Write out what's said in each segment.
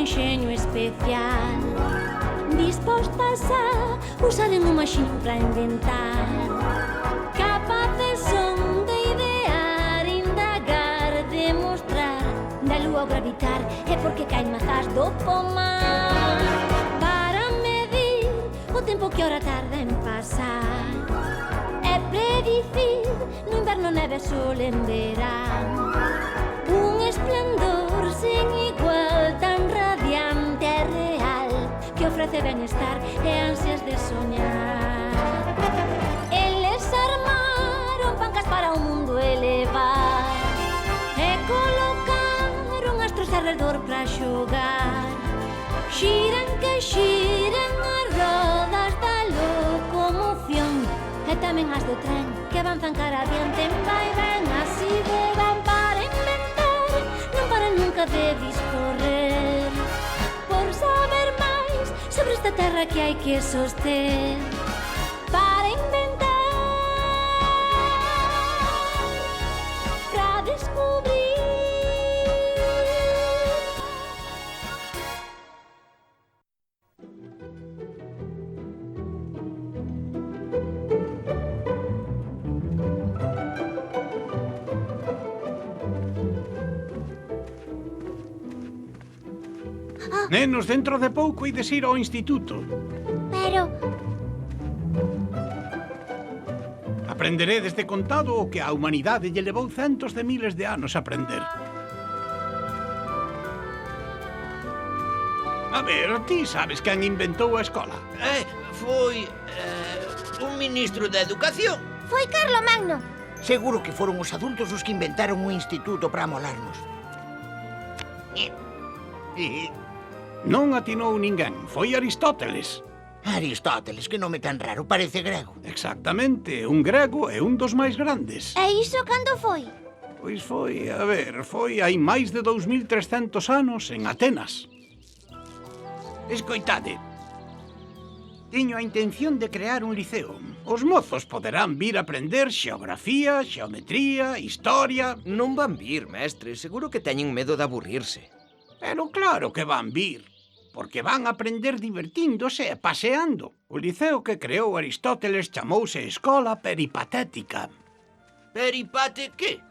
enxeño especial, dispostas a usar en un machín para inventar, capaces son de idear, indagar, demostrar, da lúa ao gravitar, é porque caen mazás do pomar, para medir o tempo que ora tarda en pasar, é predicir no inverno neve sol en verán, un esplendor sen igual, tan radiante e real, que ofrece benestar e ansias de soñar. Eles armaron pancas para o mundo elevar e colocaron astros alrededor para xogar. Xiren que xiren as rodas da locomoción e tamén as do tren que avanzan cara adiante, vai ben, así van para inventar, non para nunca de discorrer, por saber máis sobre esta terra que hai que soster, para inventar, para descubrir. Nenos, dentro de pouco ides ir ao instituto. Pero... Aprenderedes de contado o que a humanidade lle levou centos de miles de anos aprender. A ver, ti sabes quen inventou a escola? Foi... un ministro da Educación. Foi Carlomagno. Seguro que foron os adultos os que inventaron un instituto para amolarnos. Non atinou ninguén, foi Aristóteles. Aristóteles, que nome tan raro, parece grego. Exactamente, un grego e un dos máis grandes. E iso cando foi? Pois foi, a ver, foi hai máis de 2300 anos en Atenas. Escoitade, teño a intención de crear un liceo. Os mozos poderán vir a aprender xeografía, xeometría, historia... Non van vir, mestre, seguro que teñen medo de aburrirse. Pero claro que van vir, porque van a aprender divertíndose e paseando. O liceo que creou Aristóteles chamouse Escola Peripatética. Peripate que?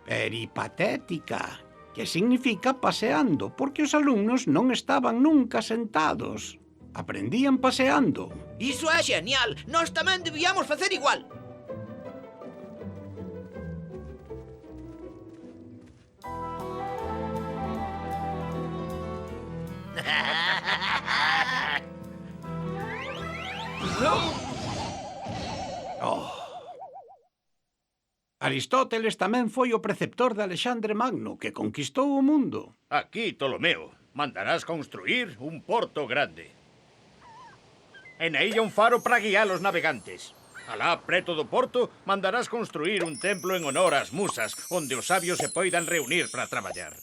Peripatética, que significa paseando, porque os alumnos non estaban nunca sentados. Aprendían paseando. Iso é xenial! Nós tamén debíamos facer igual! Aristóteles tamén foi o preceptor de Alexandre Magno, que conquistou o mundo. Aquí, Ptolomeo, mandarás construir un porto grande. E na illa un faro para guiar os navegantes. Alá, preto do porto, mandarás construir un templo en honor ás musas, onde os sabios se poidan reunir para traballar.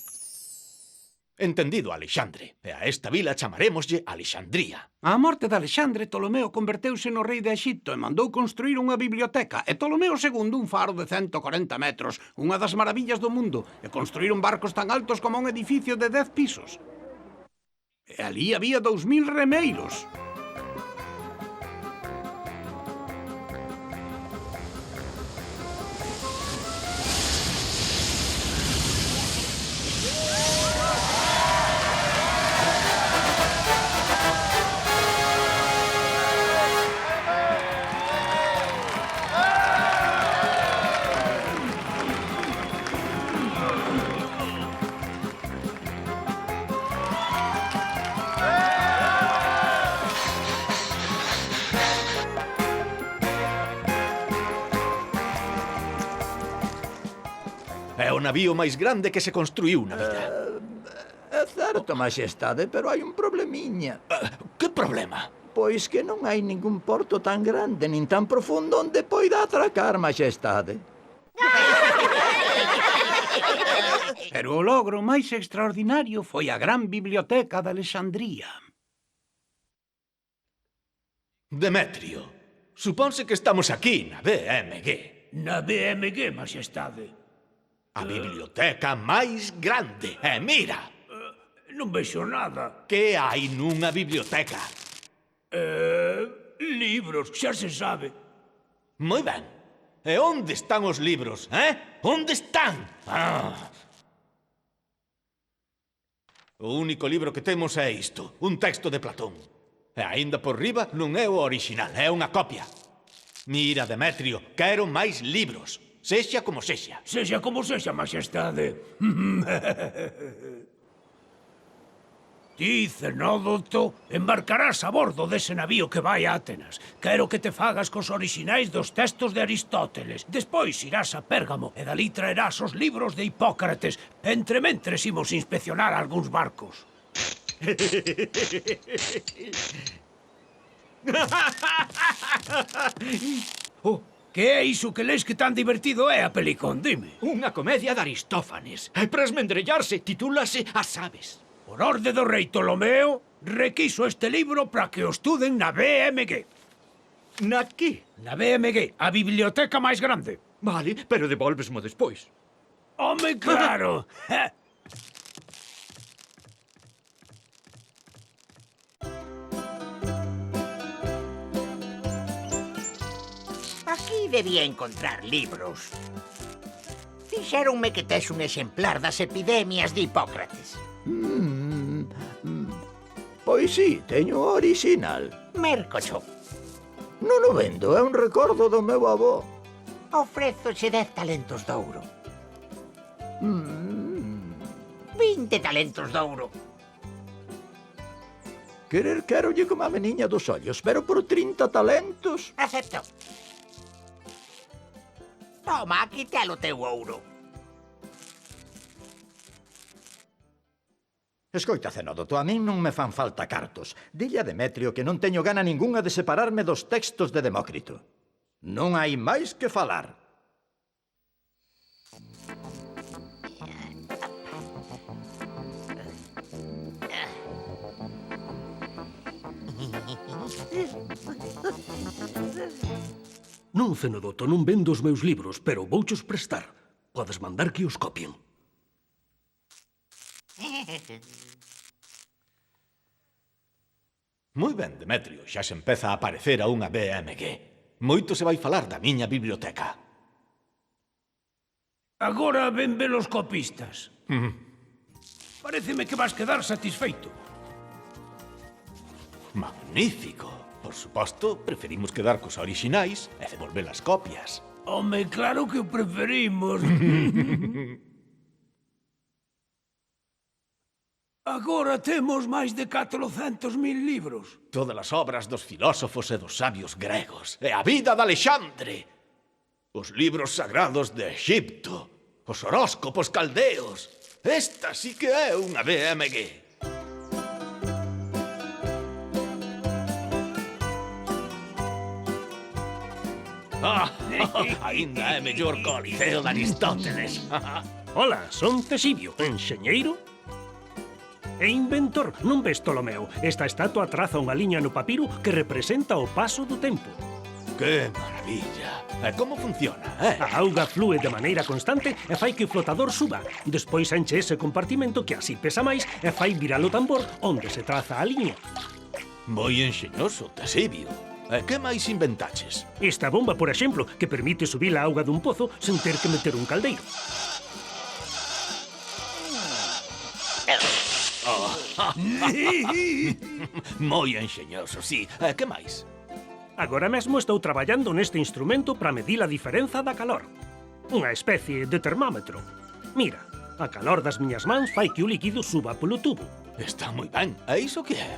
Entendido, Alexandre. E a esta vila chamaremoslle Alexandría. Á morte de Alexandre, Ptolomeo converteuse no rei de Exipto e mandou construir unha biblioteca. E Ptolomeo II un faro de 140 metros, unha das maravillas do mundo, e construíron barcos tan altos como un edificio de 10 pisos. E ali había 2000 remeiros. É o navío máis grande que se construíu na vida. É certo, Majestade, pero hai un problemiña. Que problema? Pois que non hai ningún porto tan grande nin tan profundo onde poida atracar, Majestade. Pero o logro máis extraordinario foi a gran biblioteca de Alexandría. Demetrio, suponse que estamos aquí na BMG. Na BMG, Majestade. A biblioteca máis grande. E mira! Non vexo nada. Que hai nunha biblioteca? Libros, xa se sabe. Moi ben. E onde están os libros, Onde están? O único libro que temos é isto, un texto de Platón. E aínda por riba non é o orixinal, é unha copia. Mira, Demetrio, quero máis libros, sexa como sexa. Sexa como sexa, maxestade. Ti, Cenódoto, embarcarás a bordo dese navío que vai a Atenas. Quero que te fagas cos orixinais dos textos de Aristóteles. Despois irás a Pérgamo e dali traerás os libros de Hipócrates. Entre mentres imos inspeccionar algúns barcos. Que é iso que leis que tan divertido é, a Pelicón? Dime. Unha comedia de Aristófanes. E para esmendrellarse, titúlase As aves. Por orde do rei Ptolomeo, requiso este libro para que o estuden na BMG. Na que? Na BMG, a biblioteca máis grande. Vale, pero devolvesmo despois. Home, claro! Aquí debía encontrar libros. Dixéronme que tes un exemplar das epidemias de Hipócrates. Pois sí, teño o original. Mercocho, Non o vendo, é un recordo do meu avó. ofrézoche 10 talentos de ouro. 20 talentos de ouro. Querolle como a meniña dos ollos, pero por 30 talentos. Acepto. Toma, aquí te o teu ouro. Escoita, Cenódoto, a min non me fan falta cartos. Dille a Demetrio que non teño gana ningunha de separarme dos textos de Demócrito. Non hai máis que falar. Non, Cenódoto, non vendo os meus libros, pero vouchos prestar. Podes mandar que os copien. Moi ben, Demetrio, xa se empeza a aparecer a unha BMG. Moito se vai falar da miña biblioteca. Agora ven ver os copistas. Paréceme que vas quedar satisfeito. Magnífico. Por suposto, preferimos quedar cos orixinais e devolver as copias. Home, claro que o preferimos. Agora temos máis de 400.000 libros. Todas as obras dos filósofos e dos sabios gregos. E a vida de Alexandre. Os libros sagrados de Egipto. Os horóscopos caldeos. Esta sí que é unha BMG. Ainda é mellor co Liceo de Aristóteles. Ola, son Tesibio, enxeñeiro e inventor. Non ves, Ptolomeo? Esta estatua traza unha liña no papiro que representa o paso do tempo. Que maravilla. E como funciona, A auga flúe de maneira constante e fai que o flotador suba. Despois enche ese compartimento que así pesa máis e fai virar o tambor onde se traza a liña. Moi enxeñoso, Tesibio. E que máis inventaches? Esta bomba, por exemplo, que permite subir a auga dun pozo sen ter que meter un caldeiro. Moi enxeñoso, sí. E que máis? Agora mesmo estou traballando neste instrumento para medir a diferenza da calor. Unha especie de termómetro. Mira, a calor das miñas mans fai que o líquido suba polo tubo. Está moi ben. E iso que é?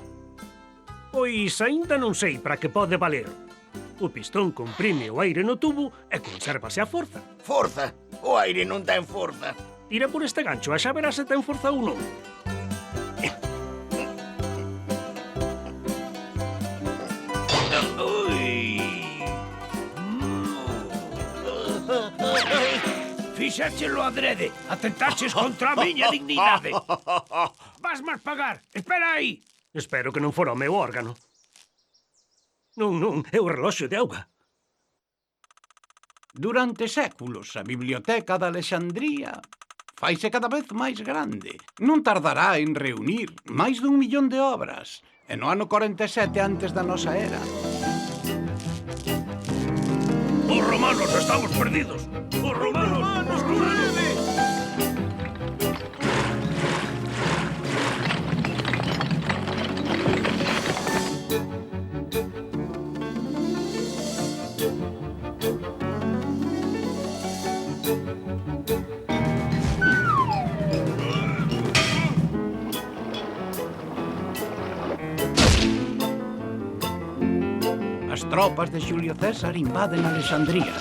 Pois aínda non sei para que pode valer. O pistón comprime o aire no tubo e consérvase a forza. Forza. O aire non ten forza. Tira por este gancho e xa verás se ten forza ou non. Fixéchelo adrede. Atentaches contra a miña dignidade. Vas máis pagar. Espera aí. Espero que non fora o meu órgano. Non, é o reloxo de auga. Durante séculos, a Biblioteca de Alexandría faise cada vez máis grande. Non tardará en reunir máis dun millón de obras. E no ano 47 antes da nosa era. Os romanos estamos perdidos. Os romanos. As tropas de Xulio César invaden Alexandría.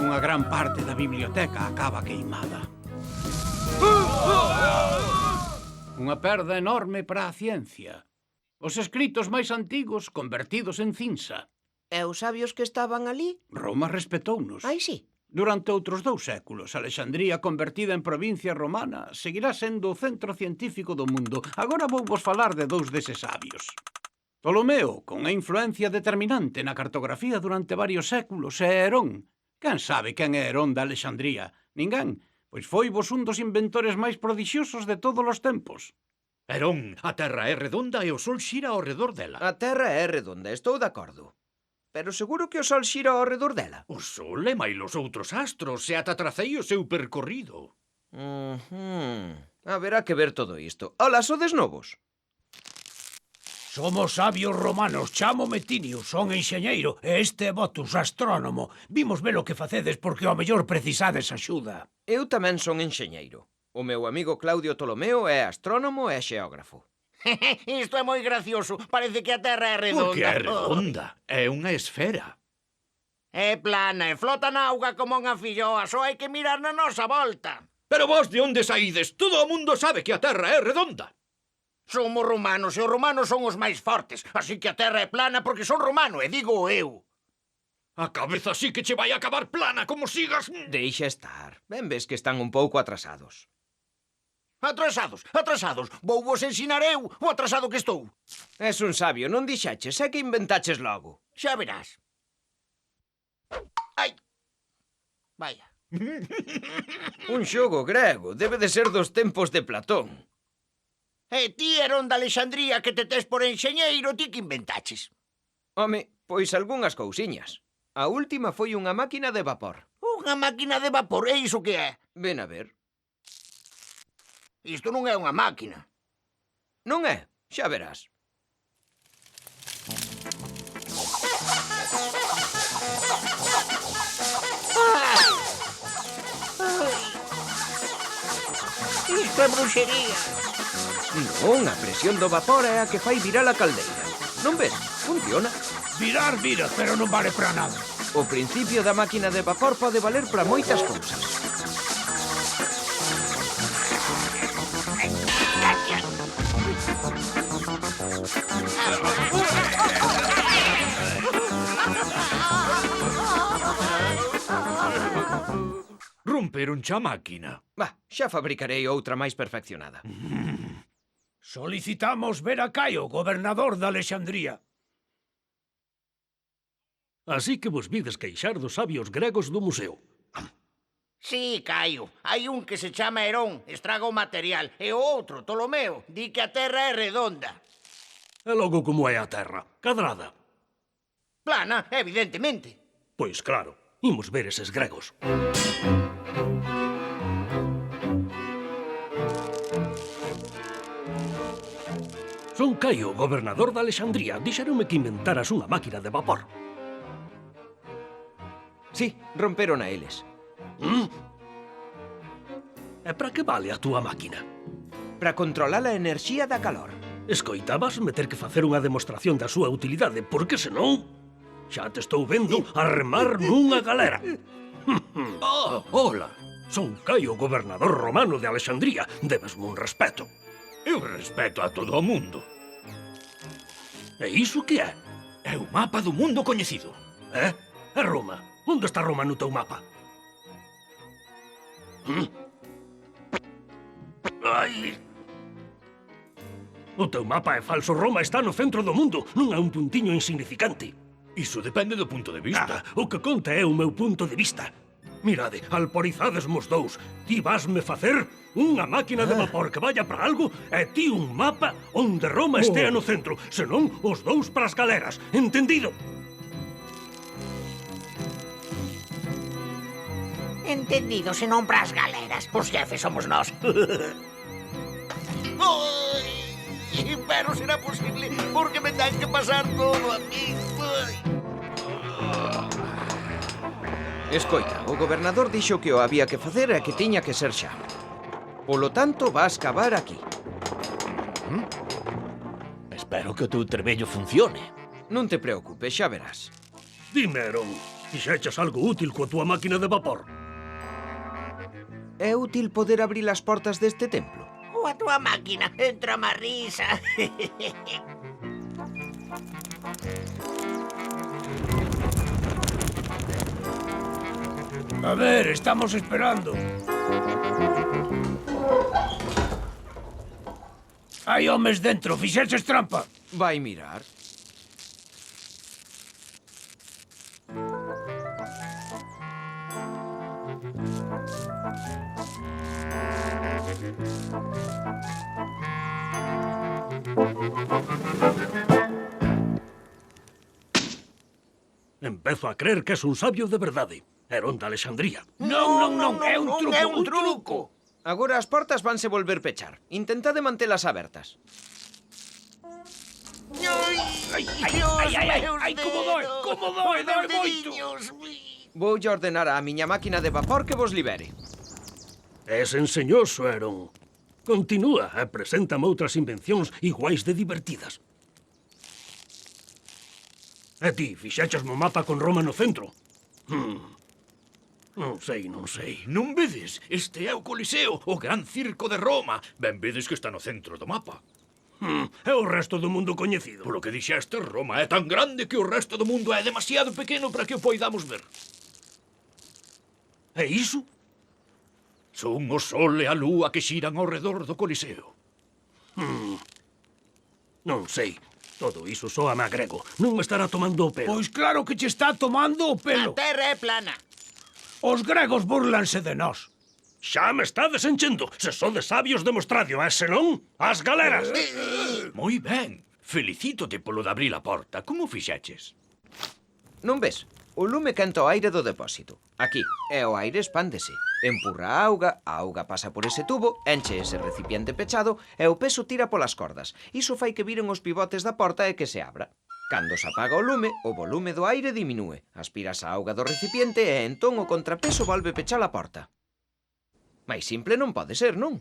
Unha gran parte da biblioteca acaba queimada. Unha perda enorme para a ciencia. Os escritos máis antigos convertidos en cinza. E os sabios que estaban ali? Roma respetounos. Ai, sí. Durante outros 2 séculos, Alexandría, convertida en provincia romana, seguirá sendo o centro científico do mundo. Agora vou vos falar de 2 deses sabios. Ptolomeo, con a influencia determinante na cartografía durante varios séculos, e Herón. Quen sabe quen é Herón de Alexandría? Ninguén, pois foi vos un dos inventores máis prodixiosos de todos os tempos. Herón, a terra é redonda e o sol xira ao redor dela. A terra é redonda, estou de acordo. Pero seguro que o sol xira ao redor dela. O sol é máis os outros astros e ata tracei o seu percorrido. Haberá que ver todo isto. Ola, sodes novos? Somos sabios romanos, chámome Tinio, son enxeñeiro, e este é Botus, astrónomo. Vimos ver o que facedes porque ao mellor precisades axuda. Eu tamén son enxeñeiro. O meu amigo Claudio Ptolomeo é astrónomo e xeógrafo. Isto é moi gracioso. Parece que a Terra é redonda. Porque é redonda. É unha esfera. É plana e flota na auga como unha filloa. Só hai que mirar na nosa volta. Pero vos de onde saídes? Todo o mundo sabe que a terra é redonda. Somos romanos e os romanos son os máis fortes. Así que a Terra é plana porque son romano e digo eu. A cabeza sí que che vai acabar plana como sigas. Deixa estar. Ben ves que están un pouco atrasados. Atrasados. Vou vos ensinar eu o atrasado que estou. Es un sabio, non dixaches, é que inventaches logo. Xa verás. Ai. Vaya. Un xogo grego, debe de ser dos tempos de Platón. E ti, Herón de Alexandría, que te tes por enxeñeiro, ti que inventaches? Home, pois algunhas cousiñas. A última foi unha máquina de vapor. Unha máquina de vapor, é iso que é? Ven a ver. Isto non é unha máquina. Non é? Xa verás. Isto é bruxería. Non, a presión do vapor é a que fai virar a caldeira. Non ves? Funciona. Virar, vira, pero non vale para nada. O principio da máquina de vapor pode valer para moitas cousas. Romperon xa máquina. Xa fabricarei outra máis perfeccionada. Solicitamos ver a Caio, gobernador de Alexandría. Así que vos vides queixar dos sabios gregos do museo. Sí, Caio. Hai un que se chama Herón, estraga o material. E o outro, Ptolomeo, di que a Terra é redonda. E logo como é a terra? Cadrada. Plana, evidentemente. Pois claro, imos ver eses gregos. Son Caio, gobernador de Alexandría. Dixeronme que inventaras unha máquina de vapor. Sí, romperon a eles. E para que vale a túa máquina? Para controlar a enerxía da calor. Escoitabas meter que facer unha demostración da súa utilidade, porque senón xa te estou vendo a remar nunha galera. Hola, son Caio, gobernador romano de Alexandría. Debesme un respeto. Eu respeto a todo o mundo. E iso que é? É o mapa do mundo coñecido. É Roma. Onde está Roma no teu mapa? Ai! O teu mapa é falso. Roma está no centro do mundo. Non é un puntiño insignificante. Iso depende do punto de vista. O que conta é o meu punto de vista. Mirade, alporizades mos dous. Ti vasme facer unha máquina de vapor que vaya para algo e ti un mapa onde Roma estea no centro. Senón, os dous para as galeras. Entendido? Entendido, senón pras galeras. Os xefes somos nós. Pero será posible, porque me dan que pasar todo a mí. Escoita, o gobernador dixo que o había que facer e que tiña que ser xa. Polo tanto, vas cavar aquí. Espero que o teu trebello funcione. Non te preocupes, xa verás. Dime, Aaron, fixeches algo útil coa túa máquina de vapor? É útil poder abrir as portas deste templo? Coa túa máquina, entra má risa. A ver, estamos esperando. Hai homes dentro, fixeches trampa. Vai mirar. Empezo a creer que és un sabio de verdade. Herón de Alexandría. Non, é un truco, é un truco. Agora as portas vanse volver pechar. Intentade mantelas abertas. Ai, como doe moito. Voulle ordenar á miña máquina de vapor que vos libere. És enseñoso, Herón. Continúa e preséntame outras invencións iguais de divertidas. E ti, fixeches mo mapa con Roma no centro? Non sei. Non vedes? Este é o Coliseo, o gran circo de Roma. Ben vedes que está no centro do mapa. É o resto do mundo coñecido. Polo que dixeste, Roma é tan grande que o resto do mundo é demasiado pequeno para que o poidamos ver. É iso? Son o sol e a lúa que xiran ao redor do Coliseo. Non sei. Todo iso soa a grego. Non me estará tomando o pelo. Pois claro que che está tomando o A pelo. terra é plana. Os gregos burlanse de nós. Xa me estades enchendo. Se sodes sabios, demostradio, e se non, as galeras. Moi ben. Felicítote polo de abrir a porta. Como fixeches? Non ves? O lume canta o aire do depósito. Aquí. E o aire expándese. Empurra a auga pasa por ese tubo, enche ese recipiente pechado e o peso tira polas cordas. Iso fai que viren os pivotes da porta e que se abra. Cando se apaga o lume, o volume do aire diminúe. Aspiras a auga do recipiente e entón o contrapeso volve pechar a porta. Mais simple non pode ser, non?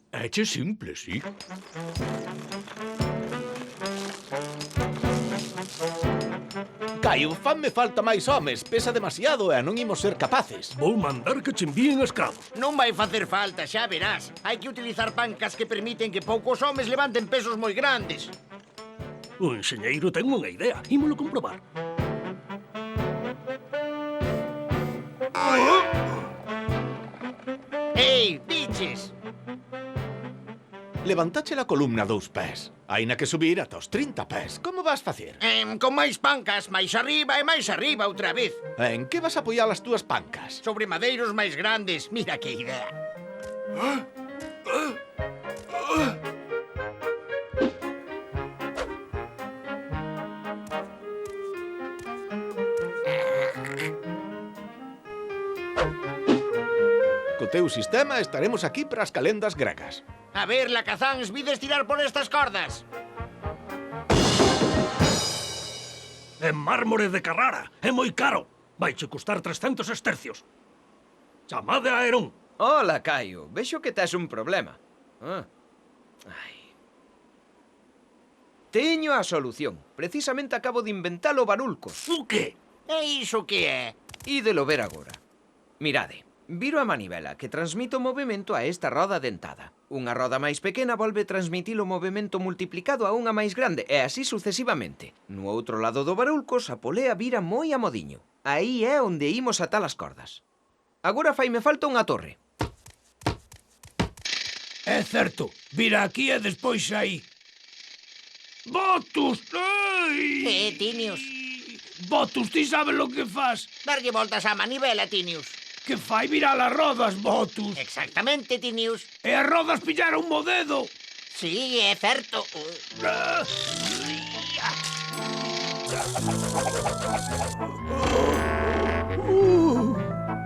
Éche simple, sí. Caio, fanme falta máis homes. Pesa demasiado e non imos ser capaces. Vou mandar que che envíen escravos. Non vai facer falta, xa verás. Hai que utilizar pancas que permiten que poucos homes levanten pesos moi grandes. O enxeñeiro ten unha idea. Ímolo comprobar. Ei, biches! Levantache a columna 2 pés. Aina que subir ata os 30 pés. Como vas facer? Con máis pancas, máis arriba e máis arriba outra vez. En que vas apoiar as túas pancas? Sobre madeiros máis grandes. Mira que idea. Co teu sistema estaremos aquí para as calendas gregas. A ver, lacazáns, vides tirar por estas cordas? É mármore de Carrara. É moi caro. Vaiche custar 300 estercios. Chamade a Herón. Ola, Caio. Vexo que tes un problema. Teño a solución. Precisamente acabo de inventar o barulcos. O que? E iso que é? Ídelo ver agora. Mirade. Viro a manivela que transmite o movimento a esta roda dentada. Unha roda máis pequena volve transmitir o movimento multiplicado a unha máis grande e así sucesivamente. No outro lado do barulcos a polea vira moi a modiño. Aí é onde imos atar as cordas. Agora faime falta unha torre. É certo. Vira aquí e despois aí. Botus! Ai! Tinios. Botus, ti sabes lo que fas? Darlle voltas á manivela, Tinius. Que fai virar as rodas, Botus. Exactamente, Tinius. E as rodas pillaron mo dedo. Sí, é certo.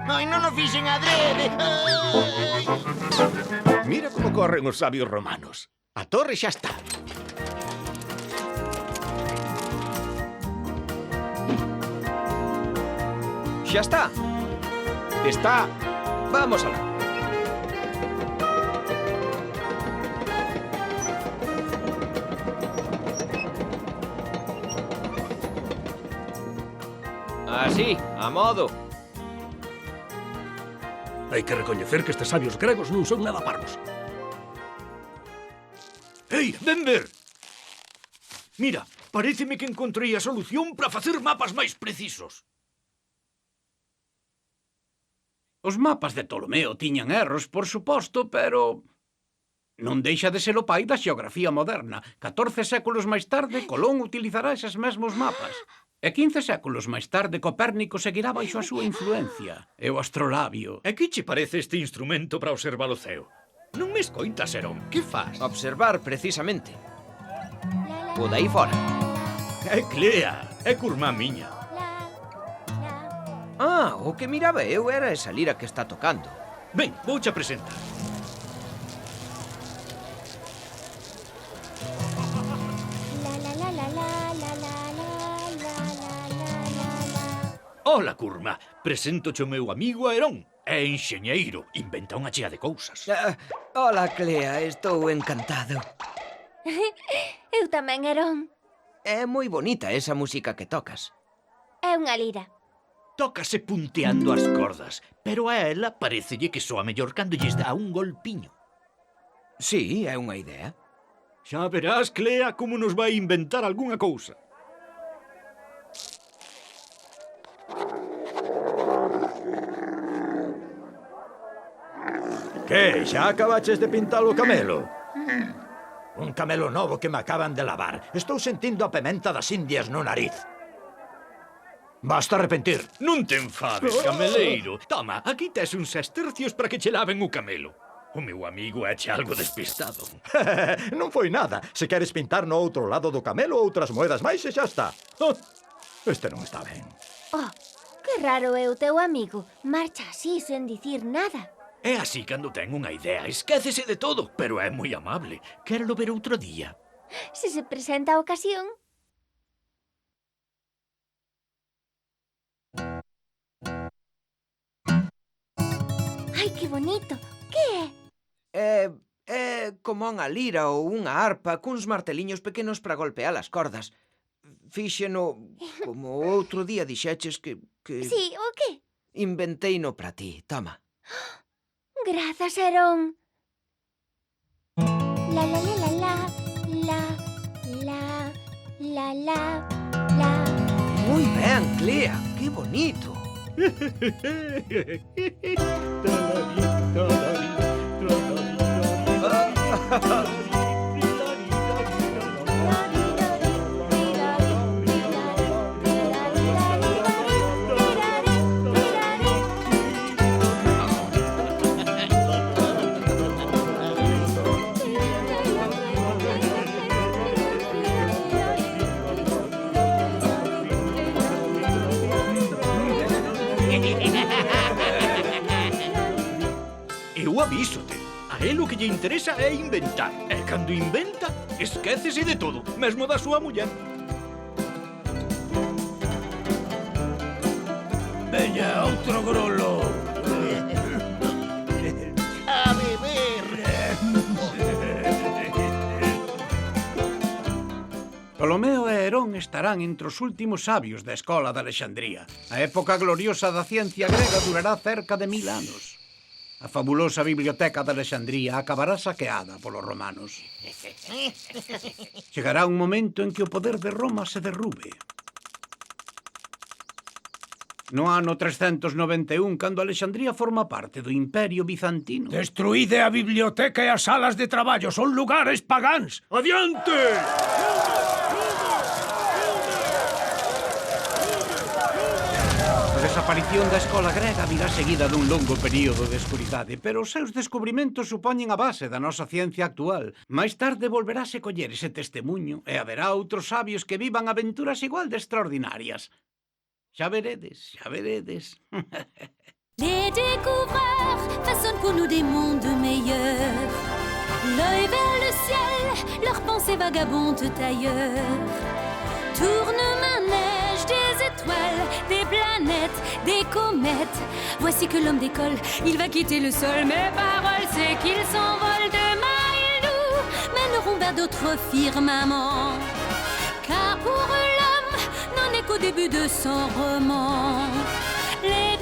Ai, non o fixen adrede. Mira como corren os sabios romanos. A torre xa está. Xa está. Está. Vamos alá. Así, a modo. Hai que recoñecer que estes sabios gregos non son nada parvos. Ei, ven ver! Mira, paréceme que encontrei a solución para facer mapas máis precisos. Os mapas de Ptolomeo tiñan erros, por suposto, pero non deixa de ser o pai da xeografía moderna. 14 séculos máis tarde, Colón utilizará eses mesmos mapas. E 15 séculos máis tarde, Copérnico seguirá baixo a súa influencia. E o astrolabio. E que che parece este instrumento para observar o ceo? Non me escoitas, Herón. Que faz? Observar, precisamente. O dai fora. É Clea, é curmá miña. Ah, o que miraba eu era esa lira que está tocando. Ben, vouche presentar. Ola, curma. Preséntoche o meu amigo Herón. É enxeñeiro. Inventa unha chea de cousas. Hola, Clea, estou encantado. Eu tamén, Herón. É moi bonita esa música que tocas. É unha lira. Tócase punteando as cordas, pero a ela parecelle que soa mellor cando lles dá un golpiño. Sí, é unha idea. Xa verás, Clea, como nos vai inventar algunha cousa. Que, xa acabaches de pintar o camelo? Un camelo novo que me acaban de lavar. Estou sentindo a pementa das Indias no nariz. Basta arrepentir. Non te enfades, cameleiro. Toma, aquí tes uns sestercios para que che laven o camelo. O meu amigo éche algo despistado. Non foi nada. Se queres pintar no outro lado do camelo outras moedas máis e xa está. Este non está ben. Oh, que raro é o teu amigo. Marcha así, sen dicir nada. É así cando ten unha idea. Esquécese de todo, pero é moi amable. Quérelo ver outro día. Se presenta a ocasión. Ai, que bonito. Que é? É como unha lira ou unha arpa cuns marteliños pequenos para golpear as cordas. Fíxeno como outro día dixeches que... Sí, o que? Inventeino para ti, toma. Grazas, Herón. La la la la la la la la la la. Moi ben, Clea, que bonito. Eu avísote. A él o que lle interesa é inventar. E cando inventa, esquécese de todo, mesmo da súa muller. Veña, outro grolo. A beber. Ptolomeo e Herón estarán entre os últimos sabios da escola de Alexandría. A época gloriosa da ciencia grega durará cerca de 1000 anos. A fabulosa biblioteca de Alexandría acabará saqueada polos romanos. Chegará un momento en que o poder de Roma se derrube. No ano 391, cando Alexandría forma parte do Imperio Bizantino. Destruíde a biblioteca e as salas de traballo. Son lugares pagáns. Adiante! desaparición da escola grega virá seguida dun longo período de escuridade, pero os seus descubrimentos supoñen a base da nosa ciencia actual. Mais tarde volverase coller ese testemunho e haberá outros sabios que vivan aventuras igual de extraordinarias. Xa veredes, xa veredes. Les découvreurs façonnent pour nous des mondes meilleurs. L'œil vers le ciel, leurs pensées vagabondent ailleurs. Tourne-manège des étoiles, des planètes, des comètes. Voici que l'homme décolle, il va quitter le sol. Mes paroles, c'est qu'il s'envole. Demain, ils nous mèneront vers d'autres firmaments. Car pour l'homme, n'en est qu'au début de son roman. Les